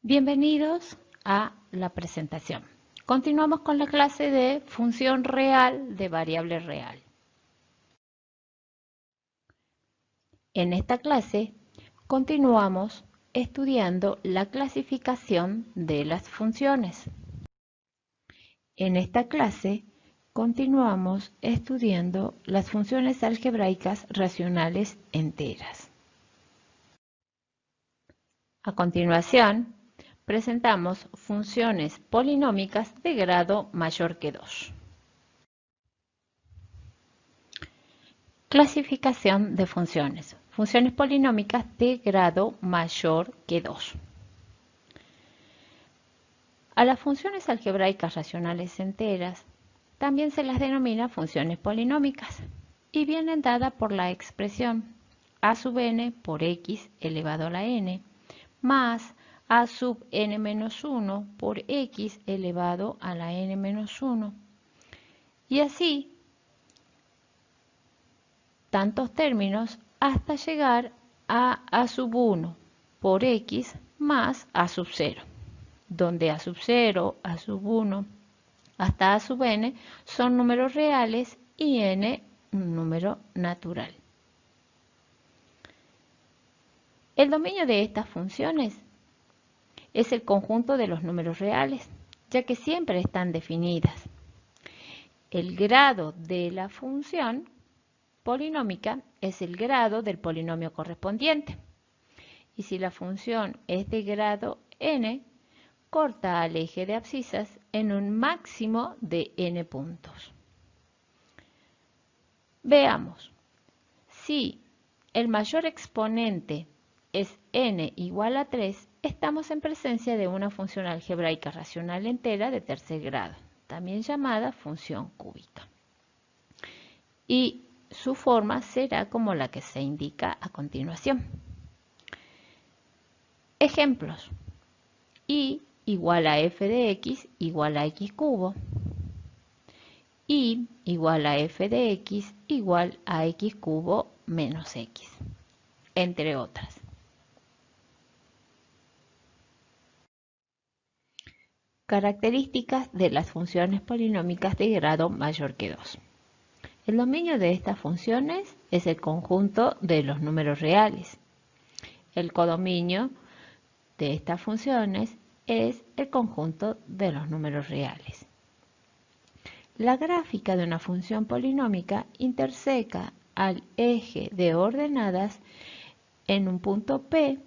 Bienvenidos a la presentación. Continuamos con la clase de función real de variable real. En esta clase continuamos estudiando la clasificación de las funciones. En esta clase continuamos estudiando las funciones algebraicas racionales enteras. A continuación, presentamos funciones polinómicas de grado mayor que 2. Clasificación de funciones. Funciones polinómicas de grado mayor que 2. A las funciones algebraicas racionales enteras también se las denomina funciones polinómicas y vienen dadas por la expresión a sub n por x elevado a la n más a sub n-1 por x elevado a la n-1. Y así, tantos términos hasta llegar a sub 1 por x más a sub 0, donde a sub 0, a sub 1, hasta a sub n son números reales y n un número natural. El dominio de estas funciones es el conjunto de los números reales, ya que siempre están definidas. El grado de la función polinómica es el grado del polinomio correspondiente. Y si la función es de grado n, corta al eje de abscisas en un máximo de n puntos. Veamos. Si el mayor exponente es n igual a 3, estamos en presencia de una función algebraica racional entera de tercer grado, también llamada función cúbica. Y su forma será como la que se indica a continuación. Ejemplos. Y igual a f de x igual a x cubo. Y igual a f de x igual a x cubo menos x, entre otras. Características de las funciones polinómicas de grado mayor que 2. El dominio de estas funciones es el conjunto de los números reales. El codominio de estas funciones es el conjunto de los números reales. La gráfica de una función polinómica interseca al eje de ordenadas en un punto P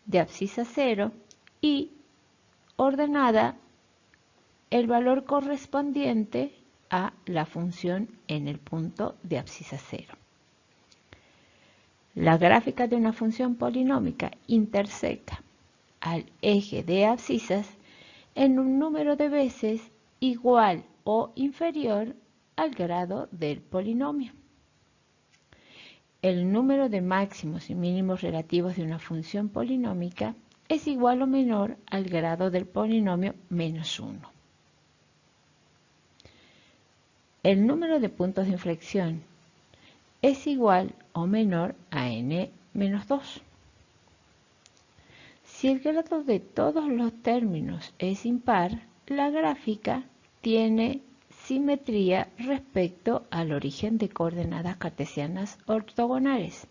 de abscisa 0 y ordenada el valor correspondiente a la función en el punto de abscisa 0. La gráfica de una función polinómica interseca al eje de abscisas en un número de veces igual o inferior al grado del polinomio. El número de máximos y mínimos relativos de una función polinómica es igual o menor al grado del polinomio menos 1. El número de puntos de inflexión es igual o menor a n menos 2. Si el grado de todos los términos es impar, la gráfica tiene simetría respecto al origen de coordenadas cartesianas ortogonales.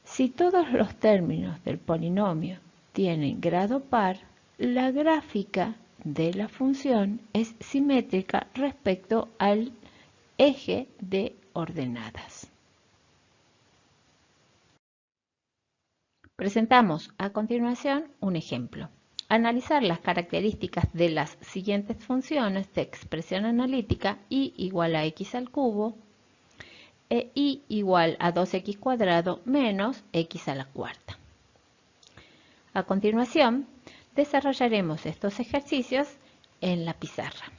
Si todos los términos del polinomio tienen grado par, la gráfica de la función es simétrica respecto al eje de ordenadas. Presentamos a continuación un ejemplo. Analizar las características de las siguientes funciones de expresión analítica y igual a x al cubo e y igual a 2x cuadrado menos x a la cuarta. A continuación, desarrollaremos estos ejercicios en la pizarra.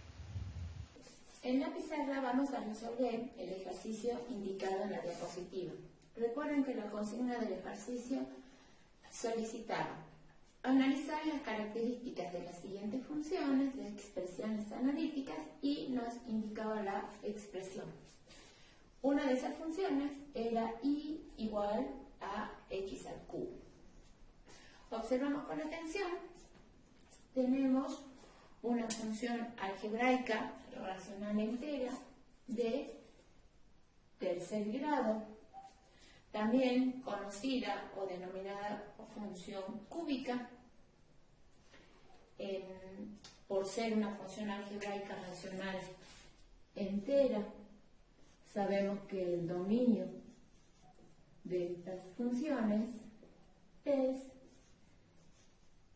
En la pizarra vamos a resolver el ejercicio indicado en la diapositiva. Recuerden que la consigna del ejercicio solicitaba analizar las características de las siguientes funciones de expresiones analíticas y nos indicaba la expresión. Una de esas funciones era y igual a x al cubo. Observamos con atención, tenemos una función algebraica racional entera de tercer grado, también conocida o denominada función cúbica, por ser una función algebraica racional entera. Sabemos que el dominio de estas funciones es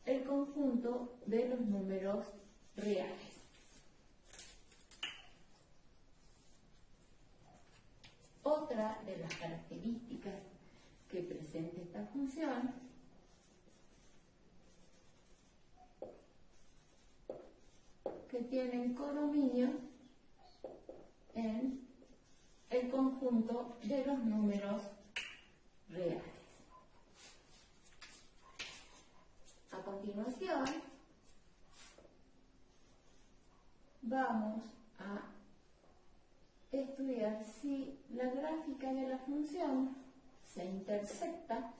el conjunto de los números reales. Otra de las características que presenta esta función que tienen codominio en el conjunto de los números reales. A continuación, vamos a estudiar si la gráfica de la función se intersecta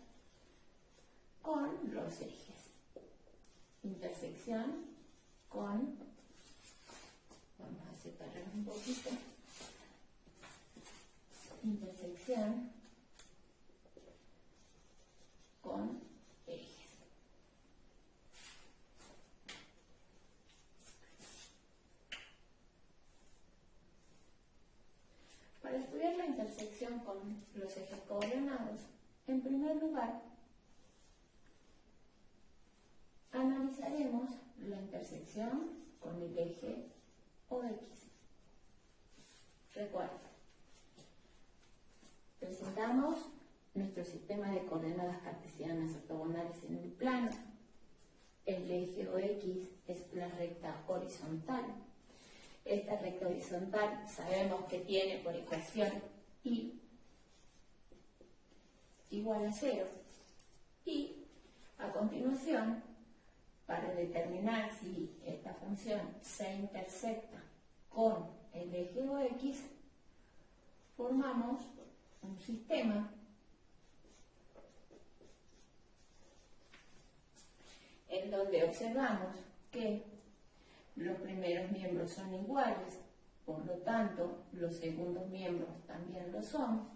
con los ejes. Intersección con, vamos a separar un poquito, intersección con ejes. Para estudiar la intersección con los ejes coordenados, en primer lugar, analizaremos la intersección con el eje OX. Recuerda, presentamos nuestro sistema de coordenadas cartesianas ortogonales en el plano. El eje OX es la recta horizontal. Esta recta horizontal sabemos que tiene por ecuación y igual a 0. Y a continuación, para determinar si esta función se intersecta con el eje OX, formamos un sistema en donde observamos que los primeros miembros son iguales, por lo tanto, los segundos miembros también lo son.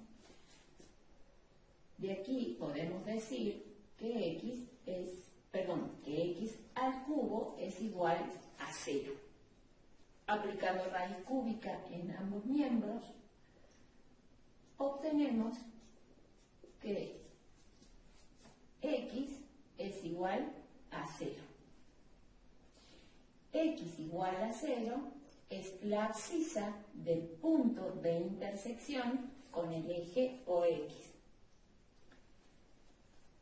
De aquí podemos decir que x al cubo es igual a 0. Aplicando raíz cúbica en ambos miembros, obtenemos que x es igual a 0. X igual a 0 es la abscisa del punto de intersección con el eje OX.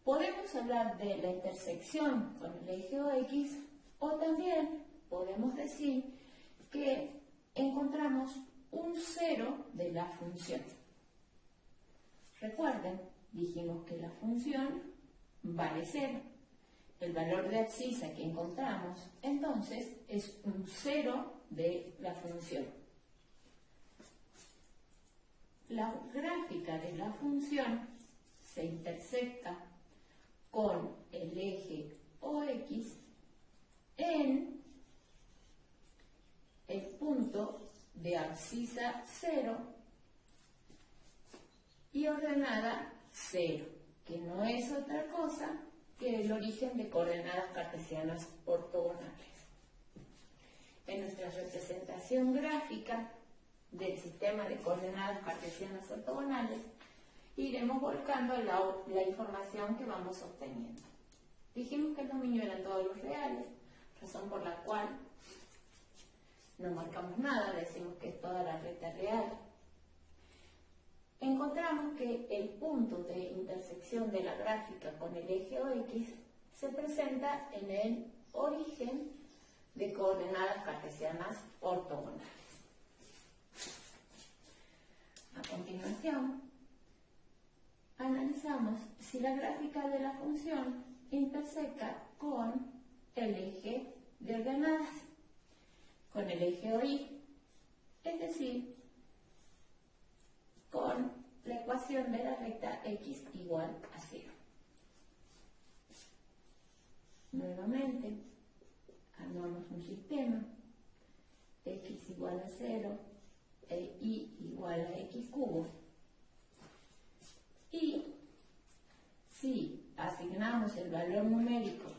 Podemos hablar de la intersección con el eje OX o también podemos decir que encontramos un 0 de la función. Recuerden, dijimos que la función vale 0. El valor de abscisa que encontramos, entonces, es un 0 de la función. La gráfica de la función se intersecta con el eje OX en el punto de abscisa 0 y ordenada 0, que no es otra cosa que el origen de coordenadas cartesianas ortogonales. En nuestra representación gráfica del sistema de coordenadas cartesianas ortogonales, iremos volcando la información que vamos obteniendo. Dijimos que el dominio eran todos los reales, razón por la cual no marcamos nada, decimos que es toda la recta real. Encontramos que el punto de intersección de la gráfica con el eje OX se presenta en el origen de coordenadas cartesianas ortogonales. A continuación, analizamos si la gráfica de la función intersecta con el eje de ordenadas, con el eje OY, es decir, con la ecuación de la recta x igual a 0. Nuevamente, armamos un sistema, x igual a 0 e y igual a x cubo. Y si asignamos el valor numérico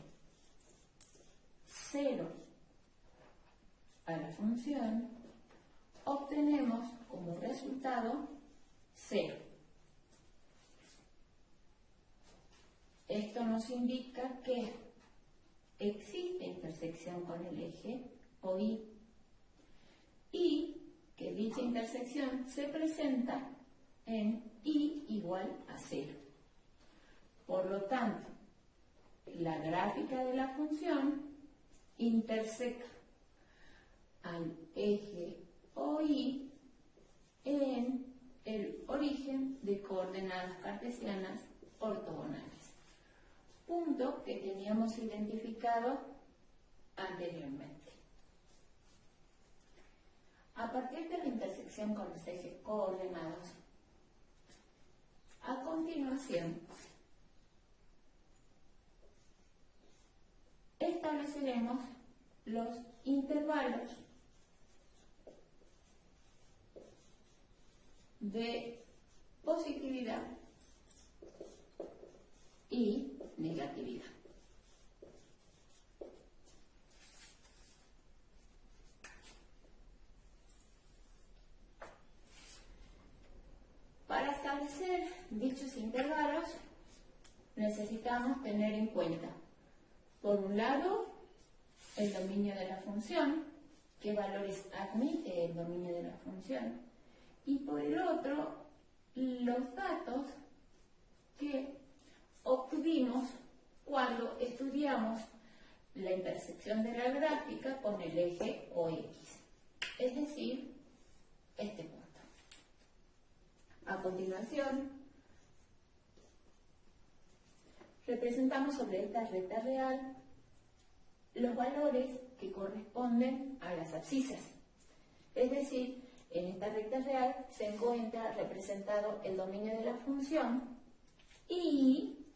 0 a la función, obtenemos como resultado 0. Esto nos indica que existe intersección con el eje OY y que dicha intersección se presenta en y igual a 0. Por lo tanto, la gráfica de la función interseca al eje OY en el origen de coordenadas cartesianas ortogonales, punto que teníamos identificado anteriormente. A partir de la intersección con los ejes coordenados, a continuación estableceremos los intervalos de positividad y negatividad. Para establecer dichos intervalos necesitamos tener en cuenta, por un lado, el dominio de la función, qué valores admite el dominio de la función, y por el otro, los datos que obtuvimos cuando estudiamos la intersección de la gráfica con el eje OX, es decir, este punto. A continuación, representamos sobre esta recta real los valores que corresponden a las abscisas. Es decir, en esta recta real se encuentra representado el dominio de la función y,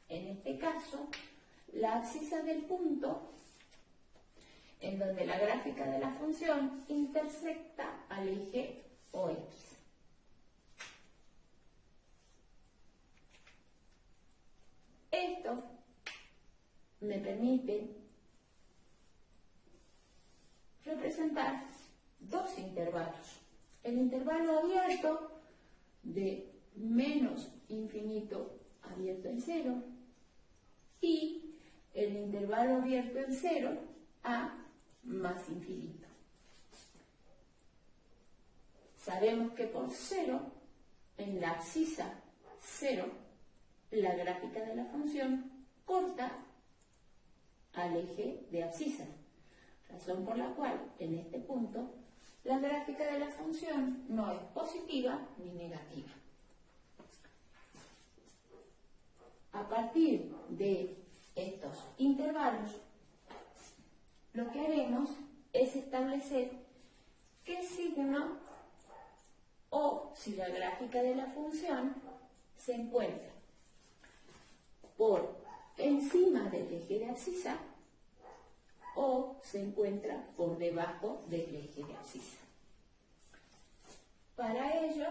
en este caso, la abscisa del punto en donde la gráfica de la función intersecta al eje OX. Esto me permite representar dos intervalos. El intervalo abierto de menos infinito abierto en 0 y el intervalo abierto en 0 a más infinito. Sabemos que por 0, en la abscisa 0, la gráfica de la función corta al eje de abscisa, razón por la cual en este punto la gráfica de la función no es positiva ni negativa. A partir de estos intervalos, lo que haremos es establecer qué signo o si la gráfica de la función se encuentra por encima del eje de abscisa o se encuentra por debajo del eje de abscisa. Para ello,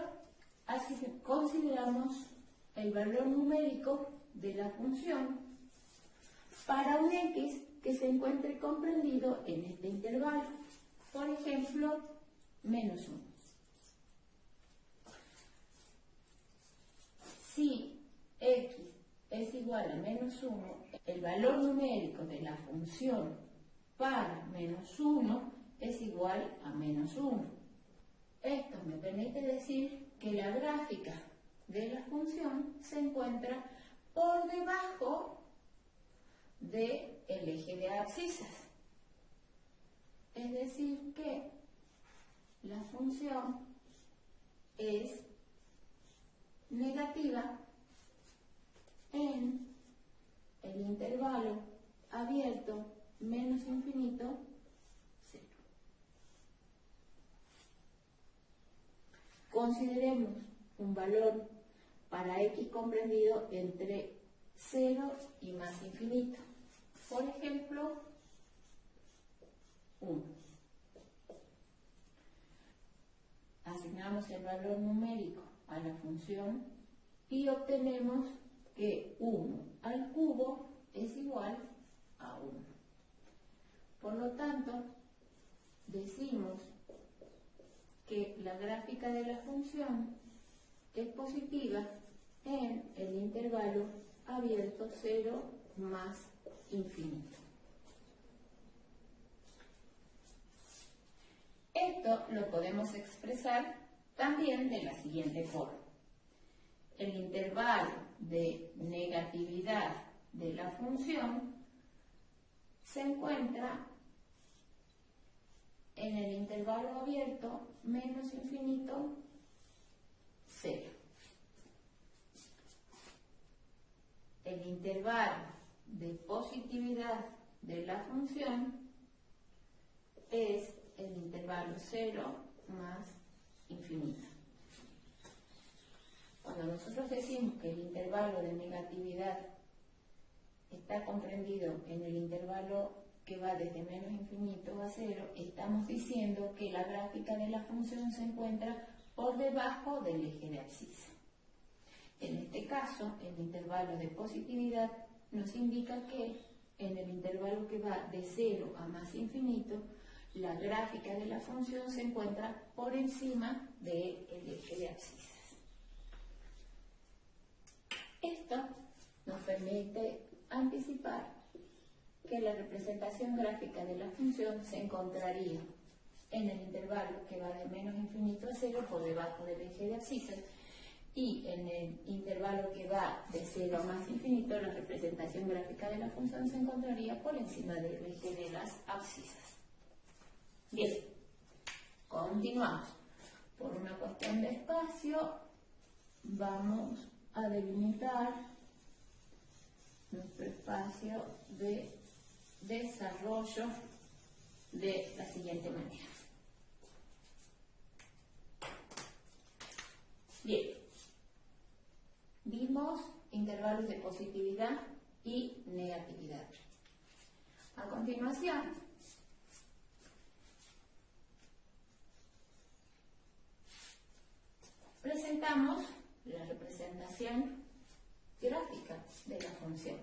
así consideramos el valor numérico de la función para un x que se encuentre comprendido en este intervalo, por ejemplo, menos 1. Si x es igual a menos 1, el valor numérico de la función para menos 1 es igual a menos 1. Esto me permite decir que la gráfica de la función se encuentra por debajo del eje de abscisas. Es decir, que la función es negativa en el intervalo abierto menos infinito 0. Consideremos un valor para x comprendido entre 0 y más infinito. Por ejemplo, 1. Asignamos el valor numérico a la función y obtenemos que 1 al cubo es igual a 1. Por lo tanto, decimos que la gráfica de la función es positiva en el intervalo abierto 0 más infinito. Esto lo podemos expresar también de la siguiente forma. El intervalo de negatividad de la función se encuentra en el intervalo abierto menos infinito 0. El intervalo de positividad de la función es el intervalo 0 más infinito. Cuando nosotros decimos que el intervalo de negatividad está comprendido en el intervalo que va desde menos infinito a 0, estamos diciendo que la gráfica de la función se encuentra por debajo del eje de abscisa. En este caso, el intervalo de positividad nos indica que en el intervalo que va de 0 a más infinito, la gráfica de la función se encuentra por encima del eje de abscisas. Esto nos permite anticipar que la representación gráfica de la función se encontraría en el intervalo que va de menos infinito a 0 por debajo del eje de abscisas, y en el intervalo que va de 0 a más infinito, la representación gráfica de la función se encontraría por encima del eje de las abscisas. Bien, continuamos. Por una cuestión de espacio, vamos a delimitar nuestro espacio de desarrollo de la siguiente manera. Bien, vimos intervalos de positividad y negatividad. A continuación, presentamos la representación gráfica de la función.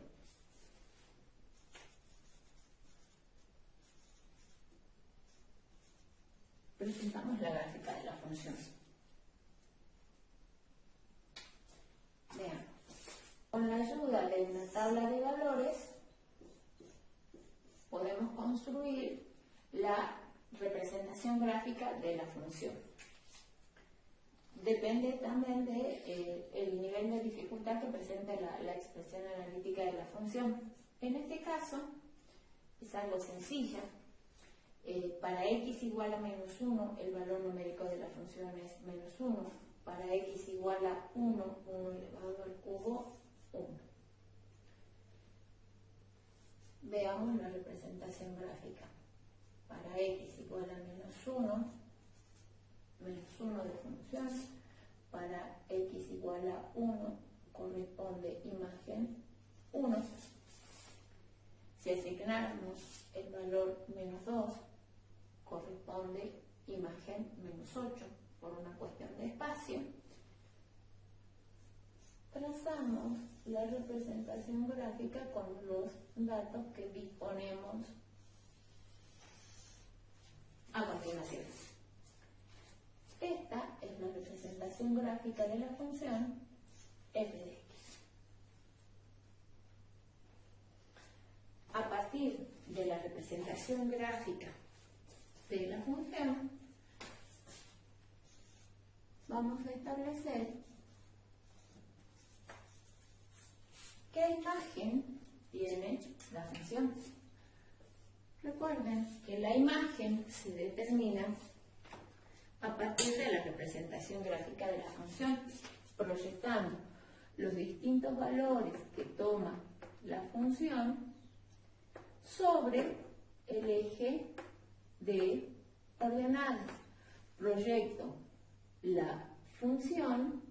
Presentamos la gráfica de la función. Vean, con la ayuda de una tabla de valores podemos construir la representación gráfica de la función. Depende también del nivel de dificultad que presenta la expresión analítica de la función. En este caso, es algo sencilla. Para x igual a menos 1, el valor numérico de la función es menos 1. Para x igual a 1, 1 elevado al cubo, 1. Veamos la representación gráfica. Para x igual a menos 1 de función, para x igual a 1 corresponde imagen 1. Si asignamos el valor menos 2, corresponde imagen menos 8 por una cuestión de espacio. Trazamos la representación gráfica con los datos que disponemos a continuación. Esta es la representación gráfica de la función f de x. A partir de la representación gráfica de la función, vamos a establecer qué imagen tiene la función. Recuerden que la imagen se determina a partir de la representación gráfica de la función, proyectando los distintos valores que toma la función sobre el eje de ordenadas. Proyecto la función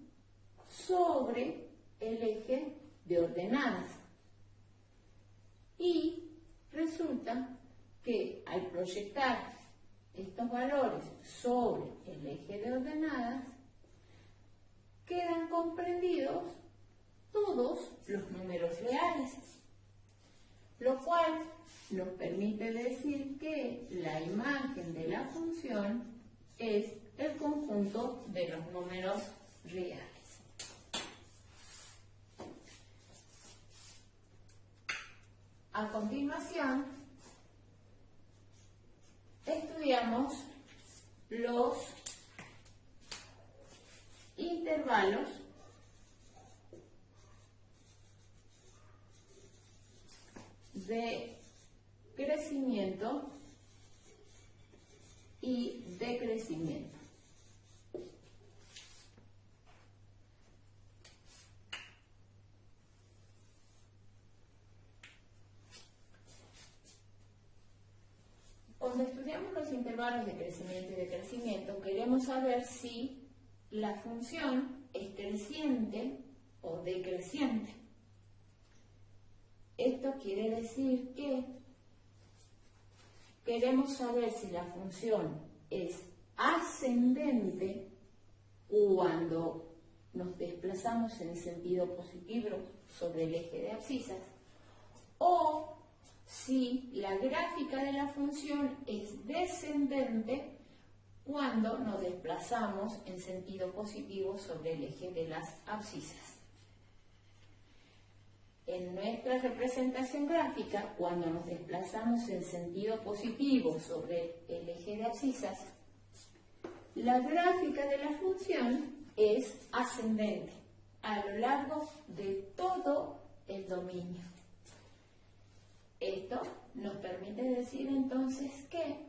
sobre el eje de ordenadas y Resulta que al proyectar estos valores sobre el eje de ordenadas, quedan comprendidos todos los números reales, lo cual nos permite decir que la imagen de la función es el conjunto de los números reales. A continuación, estudiamos los intervalos de crecimiento y decrecimiento. Cuando estudiamos los intervalos de crecimiento y decrecimiento, queremos saber si la función es creciente o decreciente. Esto quiere decir que queremos saber si la función es ascendente cuando nos desplazamos en sentido positivo sobre el eje de abscisas, o si la gráfica de la función es descendente cuando nos desplazamos en sentido positivo sobre el eje de las abscisas. En nuestra representación gráfica, cuando nos desplazamos en sentido positivo sobre el eje de abscisas, la gráfica de la función es ascendente a lo largo de todo el dominio. Esto nos permite decir entonces que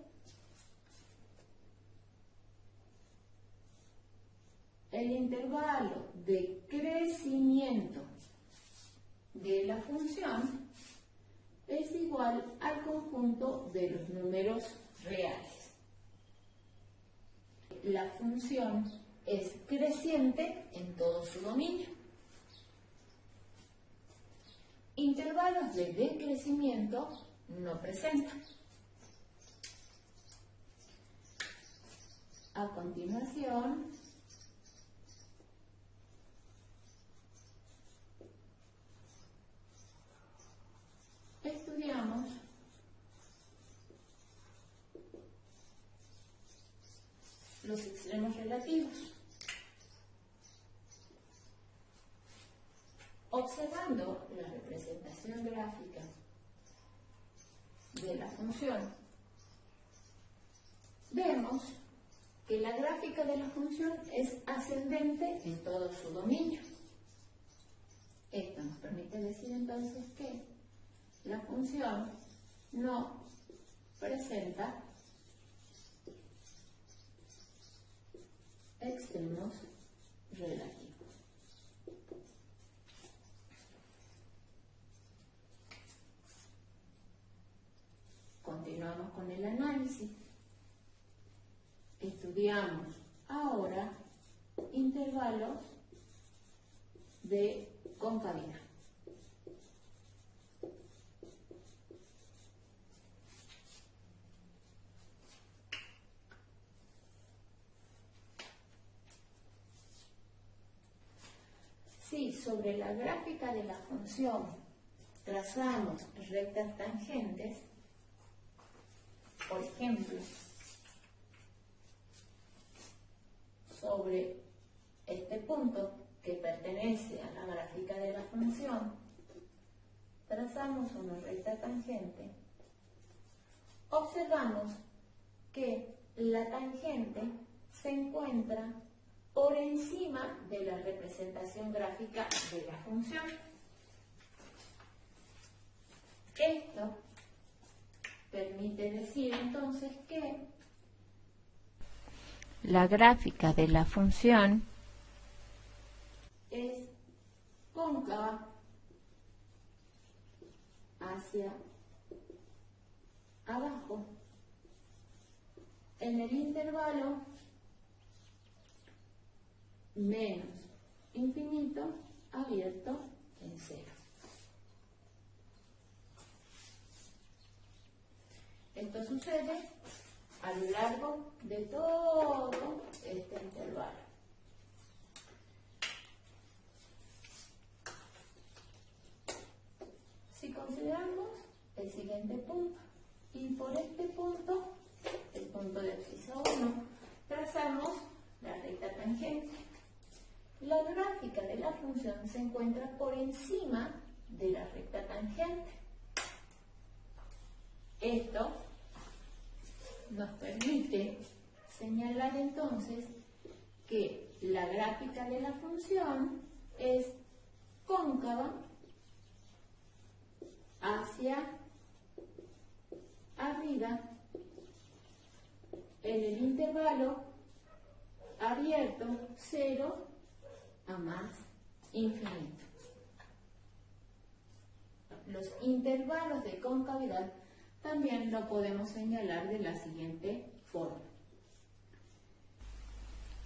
el intervalo de crecimiento de la función es igual al conjunto de los números reales. La función es creciente en todo su dominio. Intervalos de decrecimiento no presenta. A continuación, estudiamos los extremos relativos. Observando la representación gráfica de la función, vemos que la gráfica de la función es ascendente en todo su dominio. Esto nos permite decir entonces que la función no presenta extremos relativos. Continuamos con el análisis. Estudiamos ahora intervalos de concavidad. Si sobre la gráfica de la función trazamos rectas tangentes, por ejemplo, sobre este punto que pertenece a la gráfica de la función, trazamos una recta tangente, observamos que la tangente se encuentra por encima de la representación gráfica de la función. Esto permite decir entonces que la gráfica de la función es cóncava hacia abajo en el intervalo menos infinito abierto en cero. Esto sucede a lo largo de todo este intervalo. Si consideramos el siguiente punto, y por este punto, el punto de abscisa 1, trazamos la recta tangente. La gráfica de la función se encuentra por encima de la recta tangente. Esto nos permite señalar entonces que la gráfica de la función es cóncava hacia arriba en el intervalo abierto 0 a más infinito. Los intervalos de concavidad también lo podemos señalar de la siguiente forma.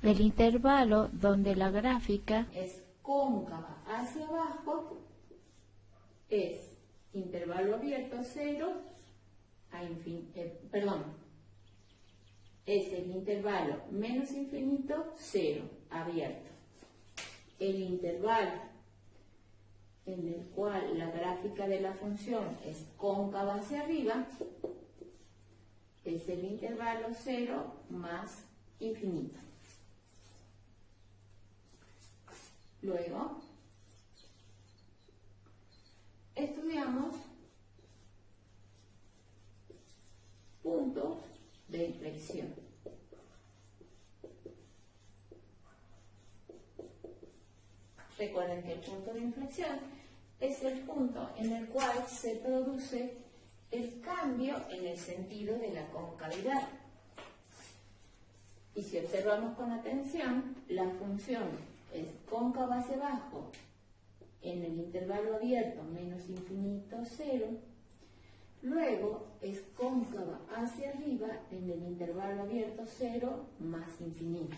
El intervalo donde la gráfica Es cóncava hacia abajo es intervalo abierto 0 a infinito, es el intervalo menos infinito 0 abierto. El intervalo en el cual la gráfica de la función es cóncava hacia arriba es el intervalo 0 más infinito. Luego, estudiamos puntos de inflexión. Recuerden que el punto de inflexión es el punto en el cual se produce el cambio en el sentido de la concavidad. Y si observamos con atención, la función es cóncava hacia abajo en el intervalo abierto menos infinito 0, luego es cóncava hacia arriba en el intervalo abierto 0 más infinito.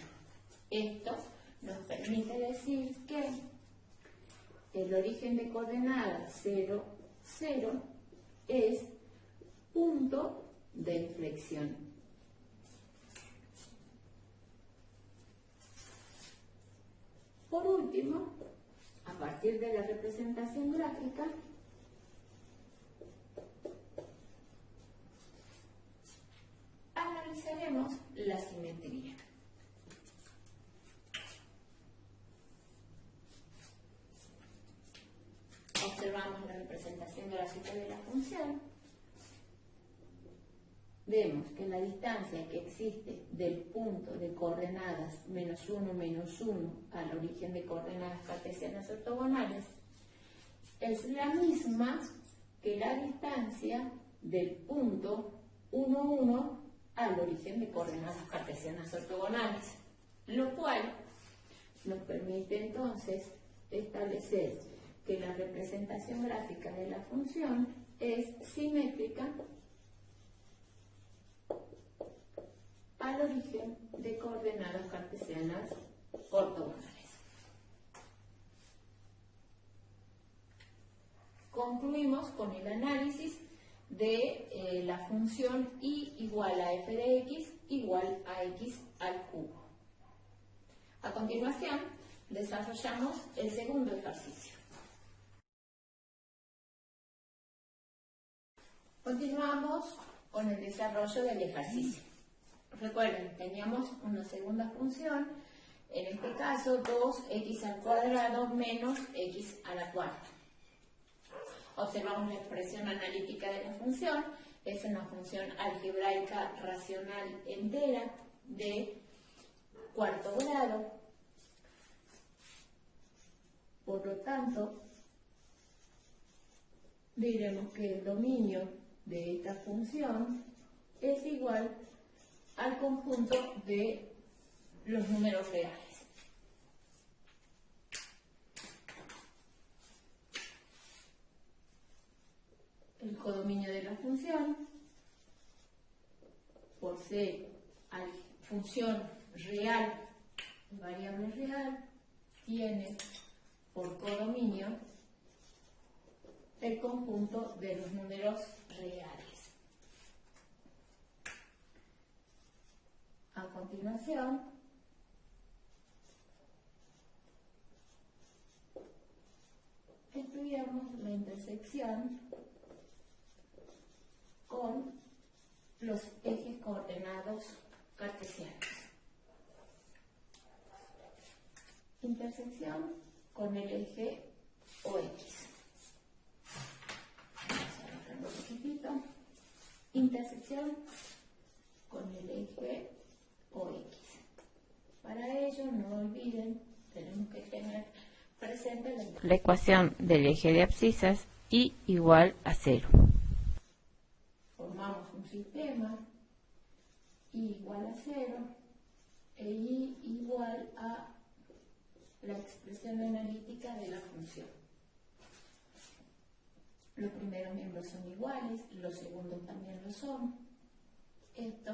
Esto nos permite decir que el origen de coordenadas 0, 0 es punto de inflexión. Por último, a partir de la representación gráfica, analizaremos la simetría. Observamos la representación gráfica de la función. Vemos que la distancia que existe del punto de coordenadas menos 1, menos 1 al origen de coordenadas cartesianas ortogonales es la misma que la distancia del punto 1, 1 al origen de coordenadas cartesianas ortogonales, lo cual nos permite entonces establecer que la representación gráfica de la función es simétrica al origen de coordenadas cartesianas ortogonales. Concluimos con el análisis de la función y igual a f de x igual a x al cubo. A continuación, desarrollamos el segundo ejercicio. Continuamos con el desarrollo del ejercicio. Recuerden, teníamos una segunda función, en este caso 2x al cuadrado menos x a la cuarta. Observamos la expresión analítica de la función, es una función algebraica racional entera de cuarto grado. Por lo tanto, diremos que el dominio de esta función es igual al conjunto de los números reales. El codominio de la función, por ser función real, variable real, tiene por codominio el conjunto de los números reales. continuación estudiamos la intersección con los ejes coordenados cartesianos. Intersección con el eje OX. Vamos a bajarlo un poquitito. Intersección con el eje OX. Para ello, no olviden, tenemos que tener presente la ecuación del eje de abscisas y igual a 0. Formamos un sistema I igual a 0 e I igual a la expresión analítica de la función. Los primeros miembros son iguales, los segundos también lo son. Esto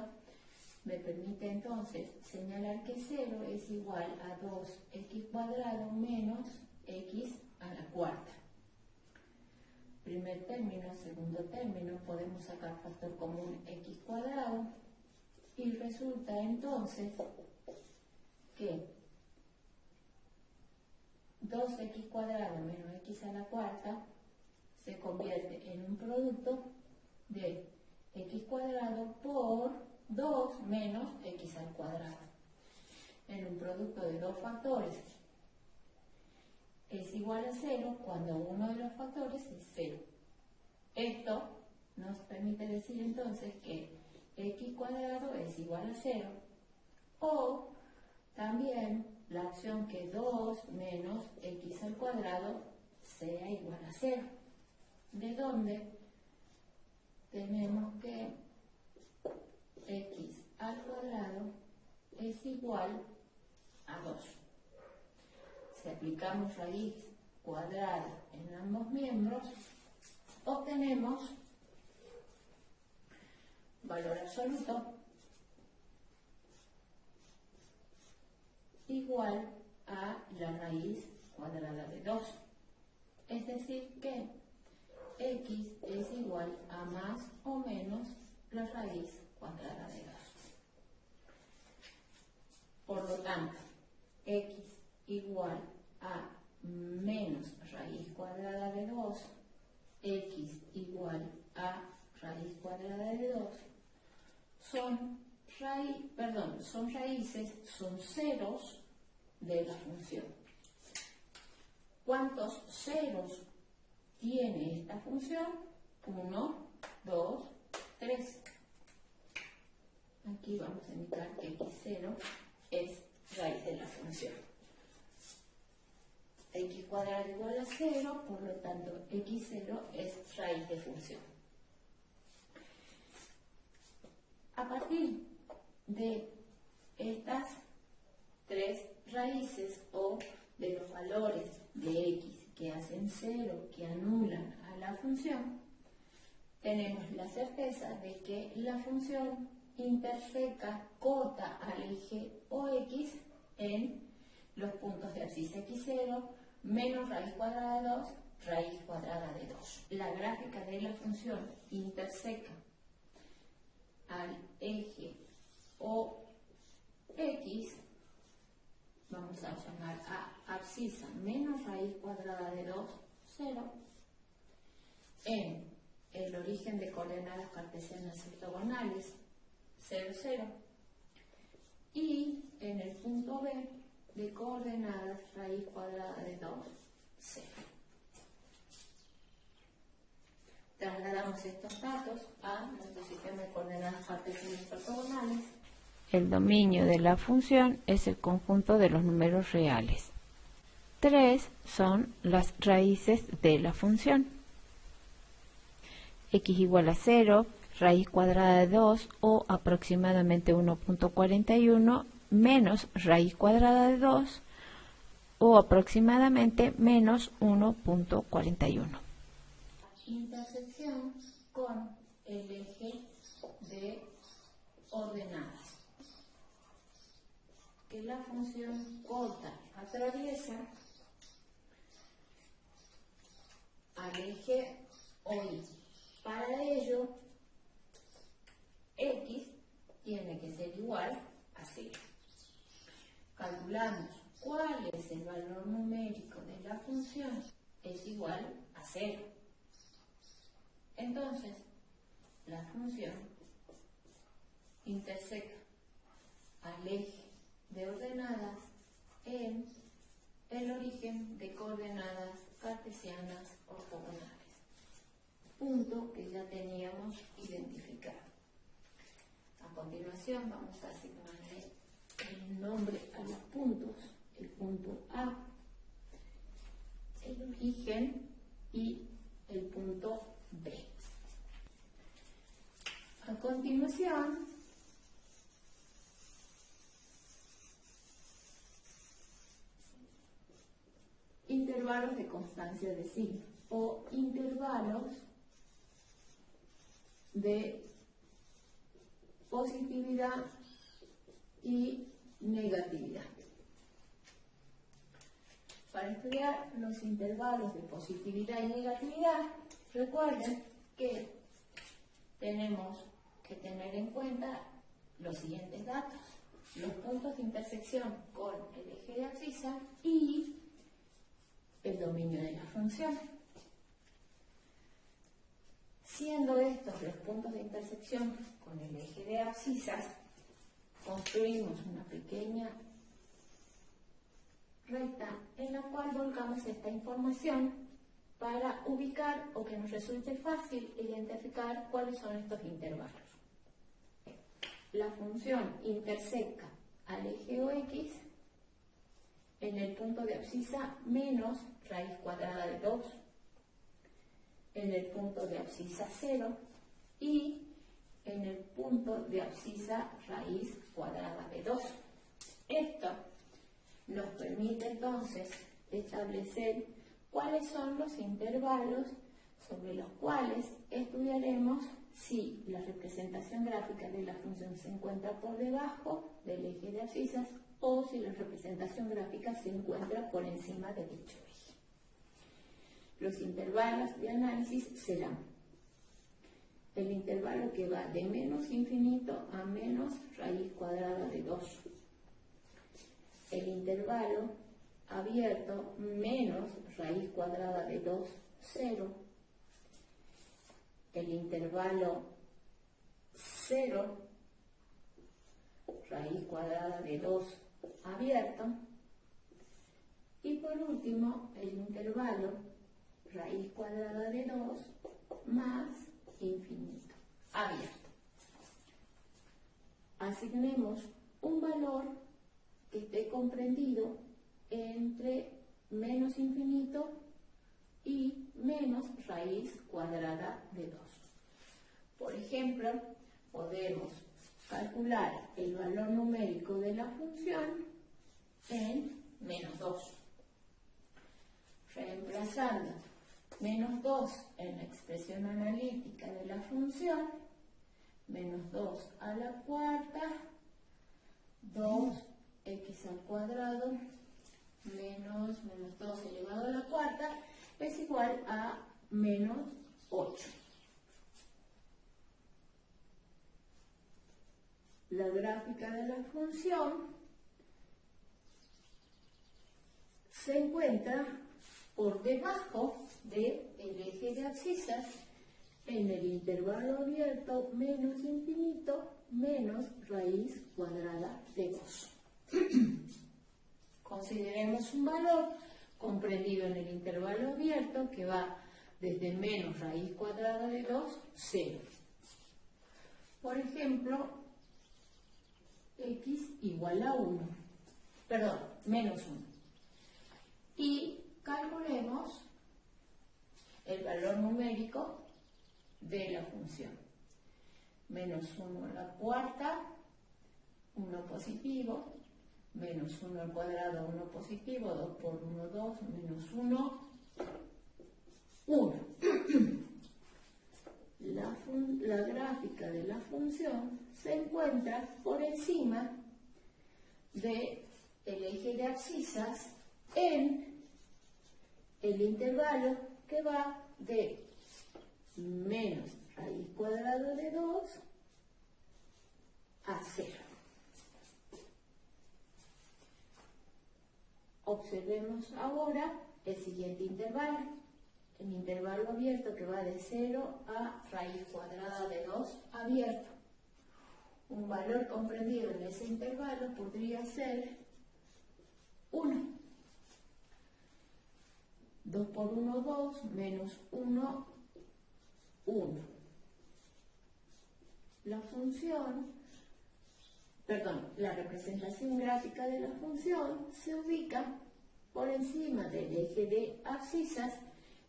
me permite entonces señalar que 0 es igual a 2x cuadrado menos x a la cuarta. Primer término, segundo término, podemos sacar factor común x cuadrado y resulta entonces que 2x cuadrado menos x a la cuarta se convierte en un producto de x cuadrado por 2 menos x al cuadrado. En un producto de dos factores es igual a 0 cuando uno de los factores es 0. Esto nos permite decir entonces que x cuadrado es igual a 0 o también la opción que 2 menos x al cuadrado sea igual a 0. De donde tenemos que x al cuadrado es igual a 2. Si aplicamos raíz cuadrada en ambos miembros, obtenemos valor absoluto igual a la raíz cuadrada de 2. Es decir que x es igual a más o menos la raíz cuadrada de 2. Por lo tanto, x igual a menos raíz cuadrada de 2, x igual a raíz cuadrada de 2, son raíces, son ceros de la función. ¿Cuántos ceros tiene esta función? 1, 2, 3. Aquí vamos a indicar que x0 es raíz de la función. X cuadrado igual a 0, por lo tanto x0 es raíz de función. A partir de estas tres raíces o de los valores de x que hacen 0, que anulan a la función, tenemos la certeza de que la función interseca, cota al eje OX en los puntos de abscisa x0 menos raíz cuadrada de 2, raíz cuadrada de 2. La gráfica de la función interseca al eje OX, vamos a llamar a abscisa menos raíz cuadrada de 2, 0, en el origen de coordenadas cartesianas ortogonales, 0, 0, y en el punto B de coordenadas raíz cuadrada de 2, 0. Trasladamos estos datos a nuestro sistema de coordenadas cartesianas ortogonales. El dominio de la función es el conjunto de los números reales. 3 son las raíces de la función. X igual a 0, raíz cuadrada de 2 o aproximadamente 1.41 menos raíz cuadrada de 2 o aproximadamente menos 1.41. Intersección con el eje de ordenadas que la función cota atraviesa al eje OY. Para ello, x tiene que ser igual a a 0. Calculamos cuál es el valor numérico de la función, es igual a 0. Entonces, la función interseca al eje de ordenadas en el origen de coordenadas cartesianas ortogonales, punto que ya teníamos identificado. A continuación vamos a asignarle el nombre a los puntos, el punto A, el origen y el punto B. A continuación, intervalos de constancia de signo o intervalos de positividad y negatividad. Para estudiar los intervalos de positividad y negatividad, recuerden que tenemos que tener en cuenta los siguientes datos: los puntos de intersección con el eje de abscisa y el dominio de la función. Siendo estos los puntos de intersección con el eje de abscisas, construimos una pequeña recta en la cual volcamos esta información para ubicar o que nos resulte fácil identificar cuáles son estos intervalos. La función interseca al eje OX en el punto de abscisa menos raíz cuadrada de 2, en el punto de abscisa 0 y en el punto de abscisa raíz cuadrada de 2. Esto nos permite entonces establecer cuáles son los intervalos sobre los cuales estudiaremos si la representación gráfica de la función se encuentra por debajo del eje de abscisas o si la representación gráfica se encuentra por encima de dicho eje. Los intervalos de análisis serán el intervalo que va de menos infinito a menos raíz cuadrada de 2, el intervalo abierto menos raíz cuadrada de 2, 0, el intervalo 0, raíz cuadrada de 2 abierto, y por último el intervalo raíz cuadrada de 2 más infinito abierto. Asignemos un valor que esté comprendido entre menos infinito y menos raíz cuadrada de 2. Por ejemplo, podemos calcular el valor numérico de la función en menos 2. Reemplazando menos 2 en la expresión analítica de la función, menos 2 a la cuarta, 2x al cuadrado, menos 2 elevado a la cuarta, es igual a menos 8. La gráfica de la función se encuentra por debajo del eje de abscisas en el intervalo abierto menos infinito menos raíz cuadrada de 2. Consideremos un valor comprendido en el intervalo abierto que va desde menos raíz cuadrada de 2, 0. Por ejemplo, x igual a 1, perdón, menos 1. Y calculemos el valor numérico de la función. Menos 1 a la cuarta, 1 positivo, menos 1 al cuadrado, 1 positivo, 2 por 1, 2, menos 1, 1. La gráfica de la función se encuentra por encima del eje de abscisas en el intervalo que va de menos raíz cuadrada de 2 a 0. Observemos ahora el siguiente intervalo. El intervalo abierto que va de 0 a raíz cuadrada de 2 abierto. Un valor comprendido en ese intervalo podría ser 1. 2 por 1, 2, menos 1, 1. La representación gráfica de la función se ubica por encima del eje de abscisas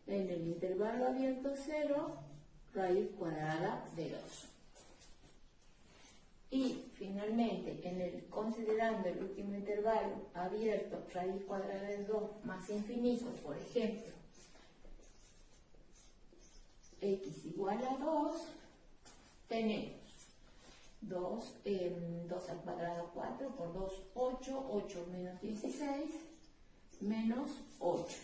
en el intervalo abierto 0, raíz cuadrada de 2. Y finalmente, considerando el último intervalo abierto, raíz cuadrada de 2 más infinito, por ejemplo, x igual a 2, tenemos 2 al cuadrado 4 por 2, 8, 8 menos 16, menos 8.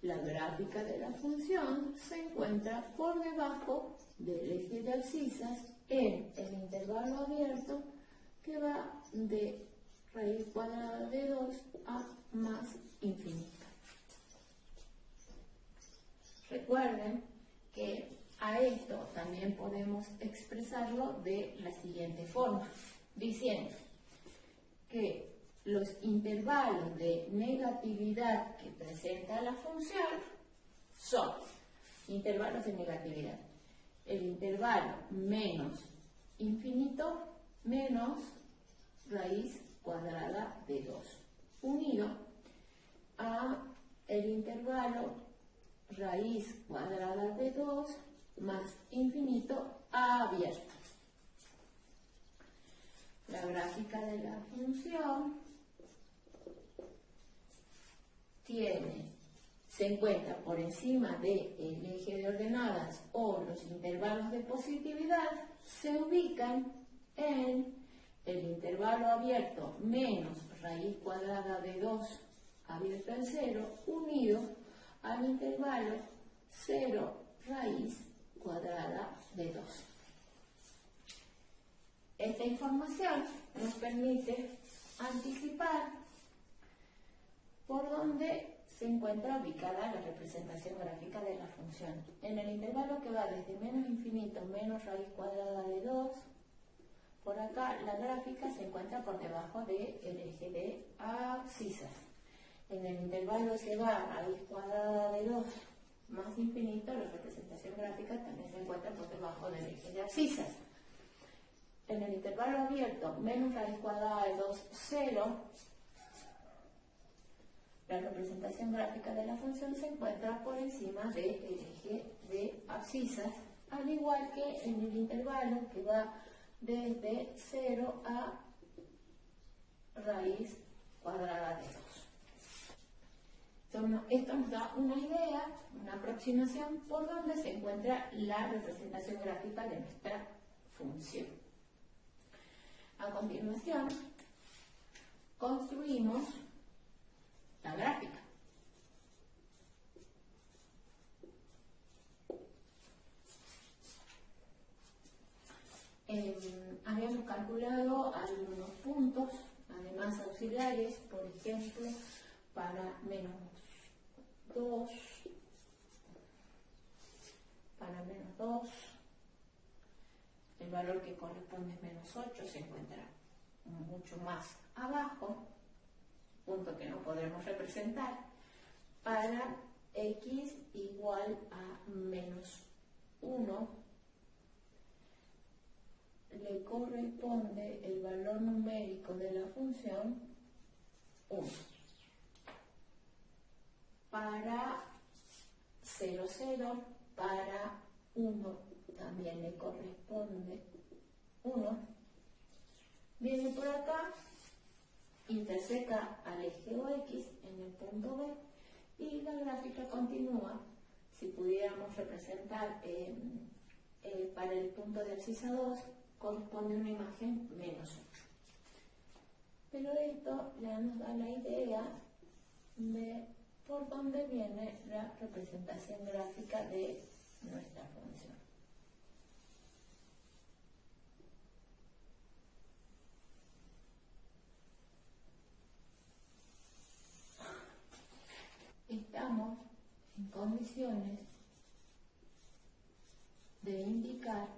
La gráfica de la función se encuentra por debajo del eje de abscisas en el intervalo abierto que va de raíz cuadrada de 2 a más infinito. Recuerden que a esto también podemos expresarlo de la siguiente forma, diciendo que los intervalos de negatividad que presenta la función son intervalos de negatividad. El intervalo menos infinito menos raíz cuadrada de 2, unido a el intervalo raíz cuadrada de 2 más infinito abierto. La gráfica de la función se encuentra por encima del eje de ordenadas o los intervalos de positividad, se ubican en el intervalo abierto menos raíz cuadrada de 2 abierto en 0, unido al intervalo 0 raíz cuadrada de 2. Esta información nos permite anticipar por dónde se encuentra ubicada la representación gráfica de la función. En el intervalo que va desde menos infinito menos raíz cuadrada de 2, por acá la gráfica se encuentra por debajo del eje de abscisas. En el intervalo que va a raíz cuadrada de 2 más infinito, la representación gráfica también se encuentra por debajo del eje de abscisas. En el intervalo abierto menos raíz cuadrada de 2, 0, la representación gráfica de la función se encuentra por encima del eje de abscisas, al igual que en el intervalo que va desde 0 a raíz cuadrada de 2. Esto nos da una idea, una aproximación por donde se encuentra la representación gráfica de nuestra función. A continuación, construimos la gráfica. Habíamos calculado algunos puntos, además auxiliares, por ejemplo, para menos 2, el valor que corresponde es menos 8, se encuentra mucho más abajo, punto que no podremos representar. Para x igual a menos 1, le corresponde el valor numérico de la función 1. Para 0, 0, para 1 también le corresponde 1. Viene por acá, interseca al eje OX en el punto B y la gráfica continúa. Si pudiéramos representar para el punto de abscisa 2, corresponde una imagen menos 8. Pero esto ya nos da la idea de por dónde viene la representación gráfica de nuestra función. condiciones de indicar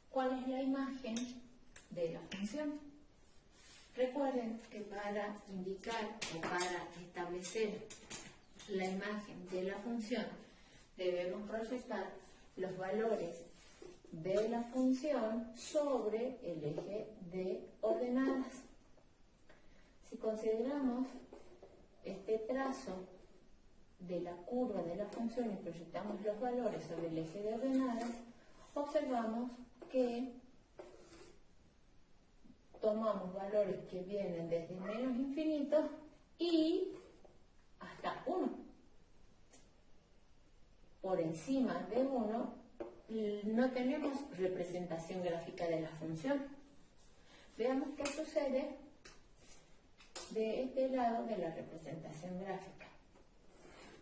cuál es la imagen de la función. Recuerden que para indicar o para establecer la imagen de la función debemos proyectar los valores de la función sobre el eje de ordenadas. Si consideramos este trazo de la curva de la función y proyectamos los valores sobre el eje de ordenadas, observamos que tomamos valores que vienen desde menos infinito y hasta 1. Por encima de 1 no tenemos representación gráfica de la función. Veamos qué sucede de este lado de la representación gráfica.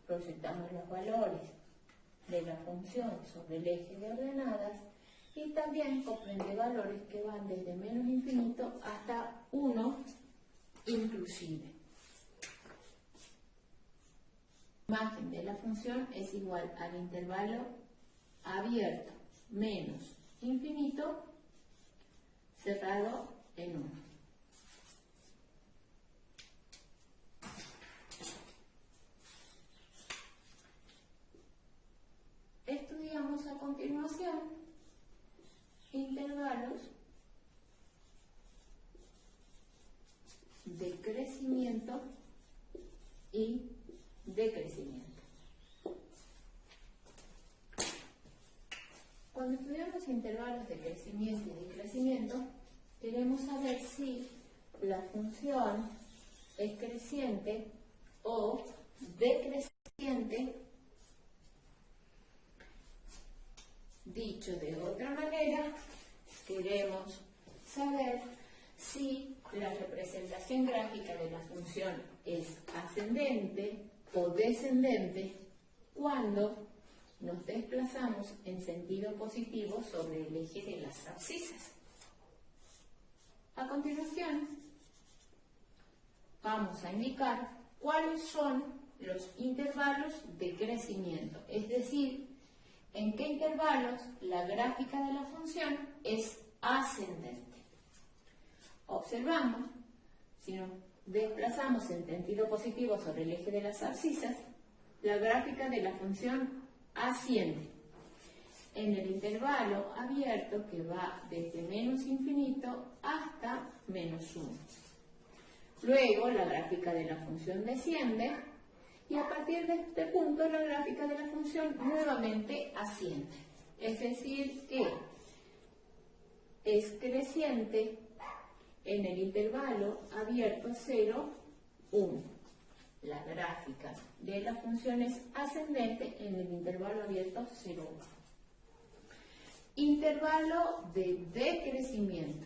Proyectamos los valores de la función sobre el eje de ordenadas y también comprende valores que van desde menos infinito hasta 1 inclusive. La imagen de la función es igual al intervalo abierto menos infinito cerrado en 1. Estudiamos a continuación intervalos de crecimiento y decrecimiento. Cuando estudiamos intervalos de crecimiento y decrecimiento, queremos saber si la función es creciente o decreciente. Dicho de otra manera, queremos saber si la representación gráfica de la función es ascendente o descendente cuando nos desplazamos en sentido positivo sobre el eje de las abscisas. A continuación, vamos a indicar cuáles son los intervalos de crecimiento, es decir, en qué intervalos la gráfica de la función es ascendente. Observamos, si nos desplazamos en sentido positivo sobre el eje de las abscisas, la gráfica de la función asciende en el intervalo abierto que va desde menos infinito hasta menos 1. Luego la gráfica de la función desciende y a partir de este punto la gráfica de la función nuevamente asciende. Es decir, que es creciente en el intervalo abierto 0, 1. La gráfica de la función es ascendente en el intervalo abierto 0, 1. Intervalo de decrecimiento.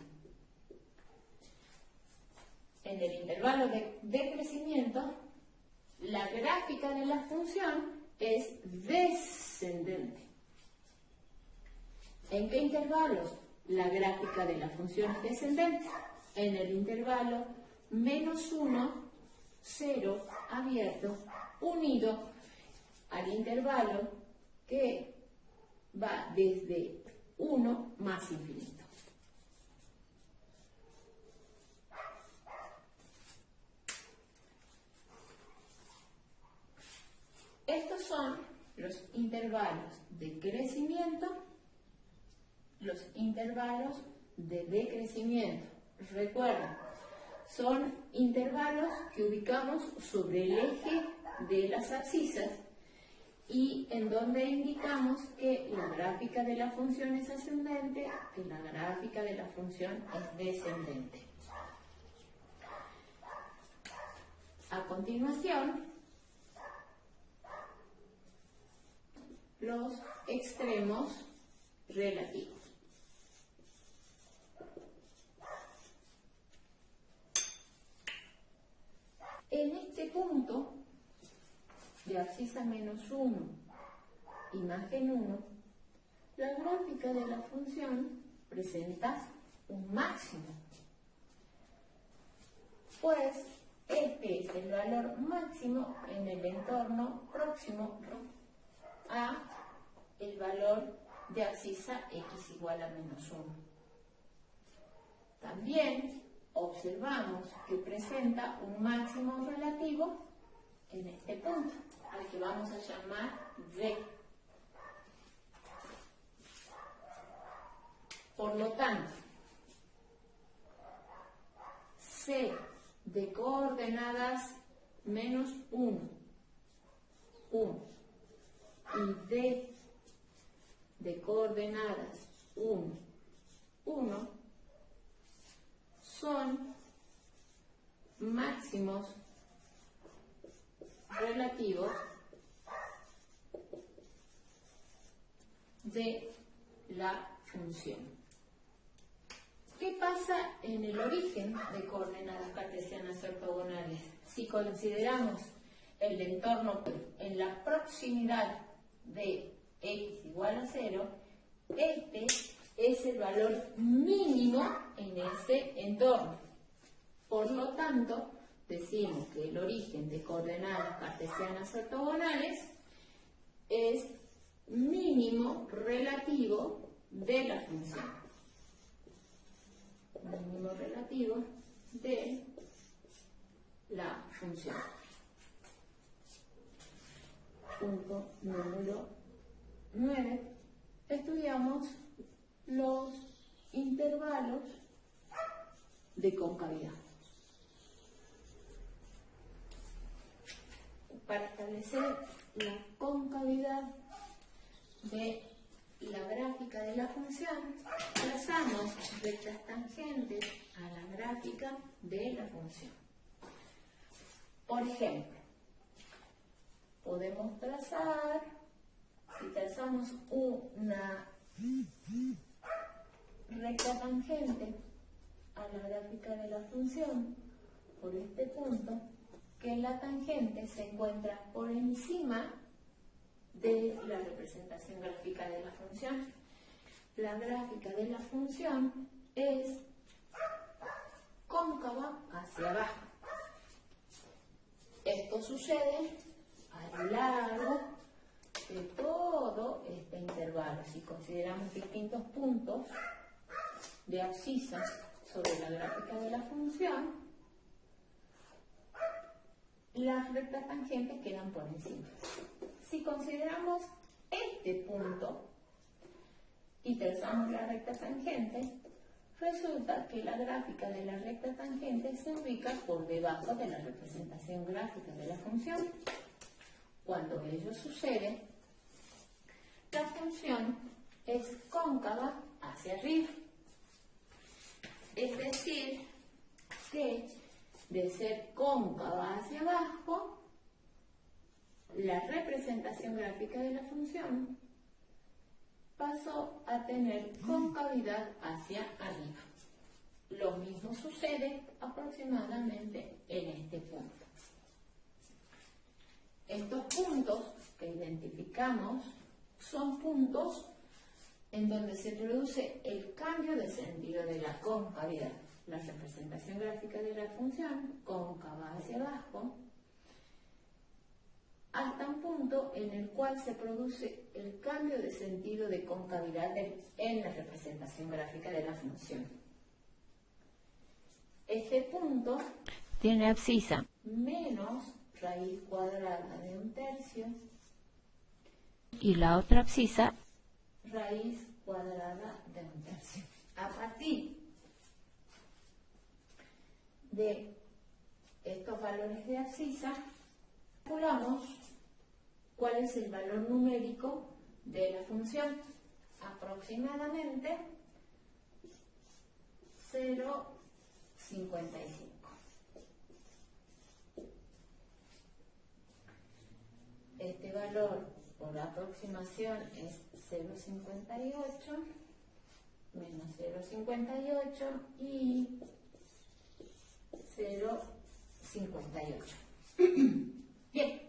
En el intervalo de decrecimiento, la gráfica de la función es descendente. ¿En qué intervalos la gráfica de la función es descendente? En el intervalo menos 1, 0, abierto, unido al intervalo que va desde 1 más infinito. Estos son los intervalos de crecimiento, los intervalos de decrecimiento. Recuerden, son intervalos que ubicamos sobre el eje de las abscisas y en donde indicamos que la gráfica de la función es ascendente, que la gráfica de la función es descendente. A continuación, los extremos relativos. En este punto de abscisa menos 1, imagen 1, la gráfica de la función presenta un máximo, pues este es el valor máximo en el entorno próximo a el valor de abscisa x igual a menos 1. También observamos que presenta un máximo relativo en este punto, al que vamos a llamar D. Por lo tanto, C de coordenadas menos 1, 1, y D de coordenadas 1, 1, son máximos relativos de la función. ¿Qué pasa en el origen de coordenadas cartesianas ortogonales? Si consideramos el entorno en la proximidad de x igual a 0, este es el valor mínimo en ese entorno. Por lo tanto, decimos que el origen de coordenadas cartesianas ortogonales es mínimo relativo de la función. Mínimo relativo de la función. Punto número 9. Estudiamos los intervalos de concavidad. Para establecer la concavidad de la gráfica de la función, trazamos rectas tangentes a la gráfica de la función. Por ejemplo, podemos trazar, si trazamos una recta tangente a la gráfica de la función por este punto, que la tangente se encuentra por encima de la representación gráfica de la función. La gráfica de la función es cóncava hacia abajo. Esto sucede a lo largo de todo este intervalo. Si consideramos distintos puntos de abscisa sobre la gráfica de la función, las rectas tangentes quedan por encima. Si consideramos este punto y trazamos la recta tangente, resulta que la gráfica de la recta tangente se ubica por debajo de la representación gráfica de la función. Cuando ello sucede, la función es cóncava hacia arriba. Es decir, que de ser cóncava hacia abajo, la representación gráfica de la función pasó a tener concavidad hacia arriba. Lo mismo sucede aproximadamente en este punto. Estos puntos que identificamos son puntos en donde se produce el cambio de sentido de la concavidad. La representación gráfica de la función, cóncava hacia abajo, hasta un punto en el cual se produce el cambio de sentido de concavidad en la representación gráfica de la función. Este punto tiene abscisa menos raíz cuadrada de 1/3 y la otra abscisa raíz cuadrada de 1/3. A partir de estos valores de abscisa, calculamos cuál es el valor numérico de la función. Aproximadamente 0,55. Este valor por aproximación es 0,58 menos 0,58 y 0,58. Bien,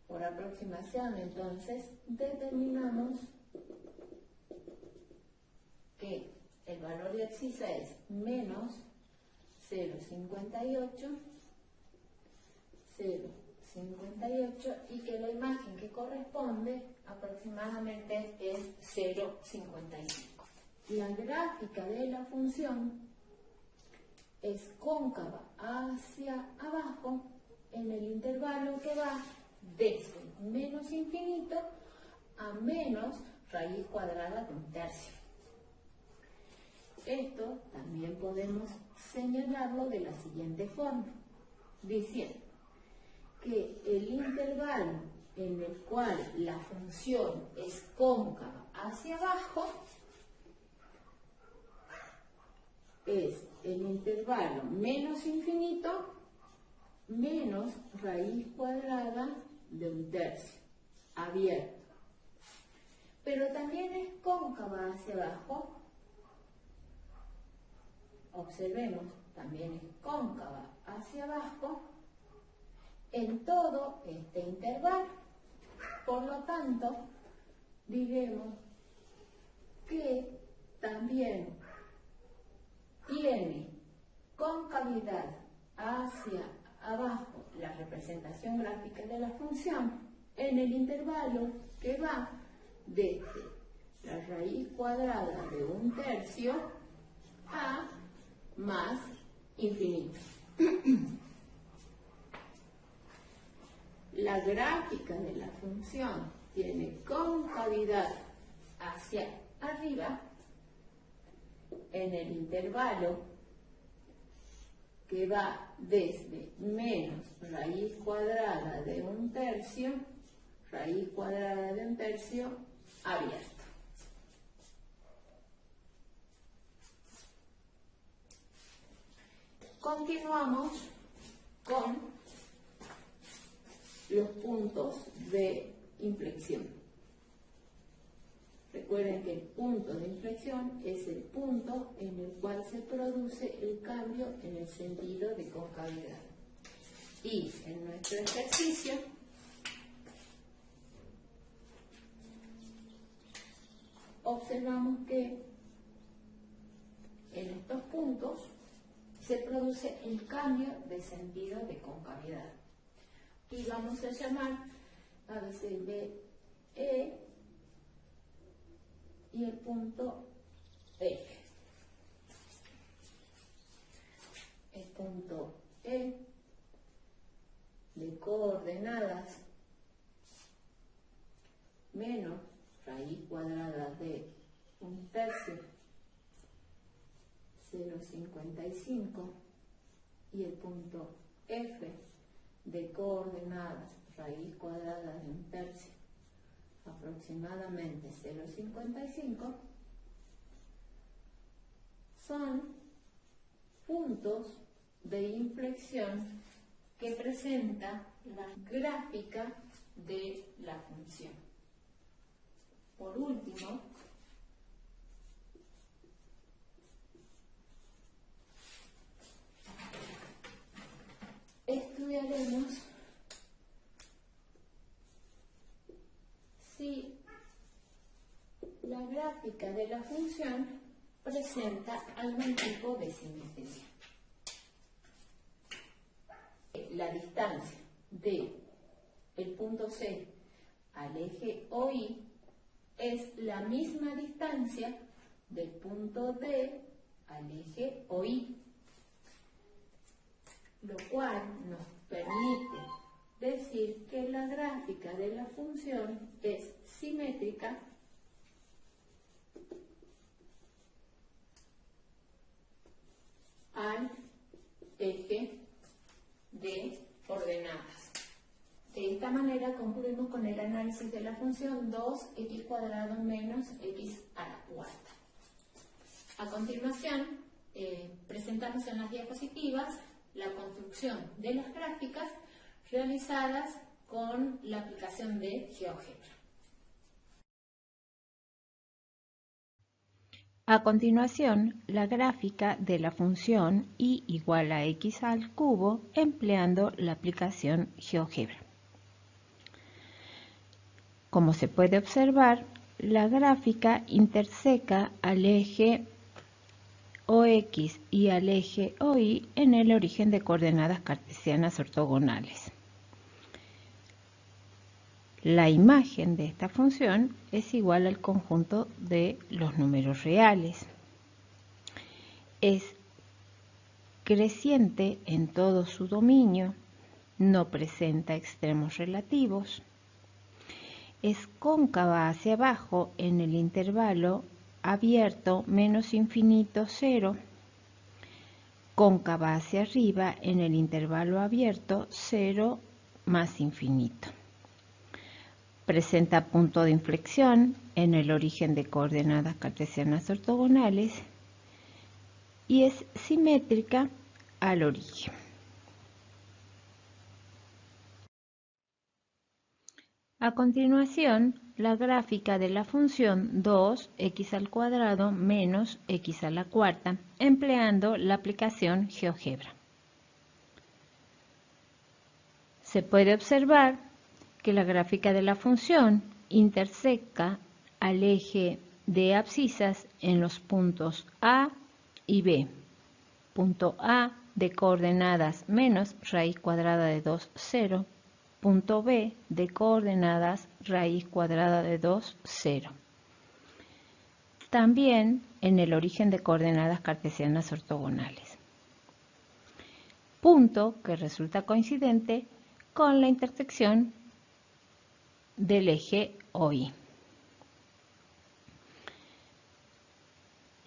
por aproximación entonces determinamos que el valor de abscisa es menos 0,58, 0,58 y que la imagen que corresponde aproximadamente es 0,55. La gráfica de la función es cóncava hacia abajo en el intervalo que va desde menos infinito a menos raíz cuadrada de un tercio. Esto también podemos señalarlo de la siguiente forma, diciendo que el intervalo en el cual la función es cóncava hacia abajo es el intervalo menos infinito menos raíz cuadrada de un tercio, abierto. Pero también es cóncava hacia abajo. Observemos, también es cóncava hacia abajo en todo este intervalo. Por lo tanto, diremos que también tiene concavidad hacia abajo la representación gráfica de la función en el intervalo que va desde la raíz cuadrada de un tercio a más infinito. La gráfica de la función tiene concavidad hacia arriba en el intervalo que va desde menos raíz cuadrada de un tercio, raíz cuadrada de un tercio abierto. Continuamos con los puntos de inflexión. Recuerden que el punto de inflexión es el punto en el cual se produce el cambio en el sentido de concavidad. Y en nuestro ejercicio observamos que en estos puntos se produce el cambio de sentido de concavidad. Y vamos a llamar a veces B, E y el punto F. El punto E de coordenadas menos raíz cuadrada de un tercio, 0,55, y el punto F de coordenadas raíz cuadrada de un tercio, aproximadamente 0,55, son puntos de inflexión que presenta la gráfica de la función. Por último, estudiaremos si la gráfica de la función presenta algún tipo de simetría. La distancia de el punto C al eje OI es la misma distancia del punto D al eje OI, lo cual nos permite decir que la gráfica de la función es simétrica al eje de coordenadas. De esta manera concluimos con el análisis de la función 2x² menos x a la cuarta. A continuación, presentamos en las diapositivas la construcción de las gráficas realizadas con la aplicación de GeoGebra. A continuación, la gráfica de la función y igual a x al cubo empleando la aplicación GeoGebra. Como se puede observar, la gráfica interseca al eje OX y al eje OY en el origen de coordenadas cartesianas ortogonales. La imagen de esta función es igual al conjunto de los números reales. Es creciente en todo su dominio, no presenta extremos relativos. Es cóncava hacia abajo en el intervalo abierto menos infinito 0, cóncava hacia arriba en el intervalo abierto 0 más infinito. Presenta punto de inflexión en el origen de coordenadas cartesianas ortogonales y es simétrica al origen. A continuación, la gráfica de la función 2x² menos x², empleando la aplicación GeoGebra. Se puede observar que la gráfica de la función intersecta al eje de abscisas en los puntos A y B. Punto A de coordenadas menos raíz cuadrada de 2, 0. Punto B de coordenadas raíz cuadrada de 2, 0. También en el origen de coordenadas cartesianas ortogonales. Punto que resulta coincidente con la intersección del eje OI.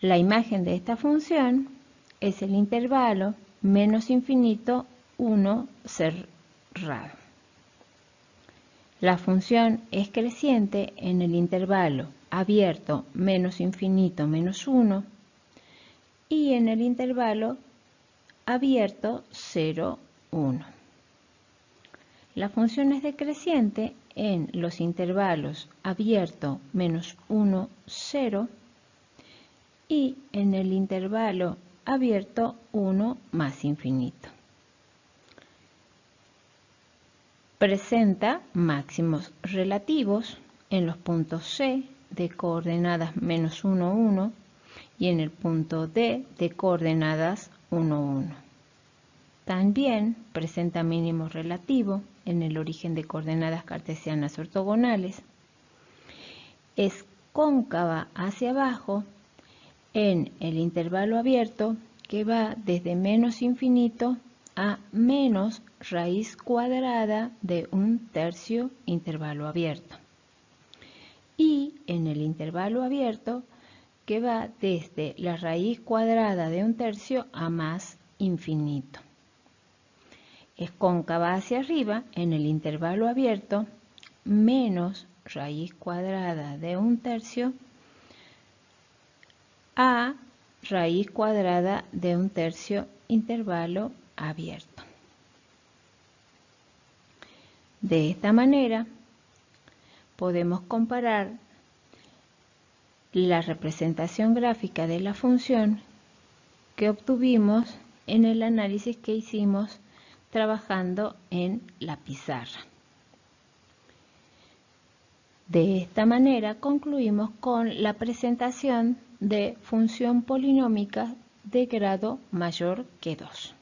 La imagen de esta función es el intervalo menos infinito 1 cerrado. La función es creciente en el intervalo abierto menos infinito menos 1 y en el intervalo abierto 0, 1. La función es decreciente en los intervalos abierto menos 1, 0 y en el intervalo abierto 1 más infinito. Presenta máximos relativos en los puntos C de coordenadas menos 1, 1 y en el punto D de coordenadas 1, 1. También presenta mínimo relativo en el origen de coordenadas cartesianas ortogonales. Es cóncava hacia abajo en el intervalo abierto que va desde menos infinito a menos raíz cuadrada de 1/3 intervalo abierto. Y en el intervalo abierto que va desde la raíz cuadrada de 1/3 a más infinito. Es cóncava hacia arriba en el intervalo abierto menos raíz cuadrada de 1/3 a raíz cuadrada de 1/3 intervalo abierto. De esta manera podemos comparar la representación gráfica de la función que obtuvimos en el análisis que hicimos trabajando en la pizarra. De esta manera concluimos con la presentación de función polinómica de grado mayor que 2.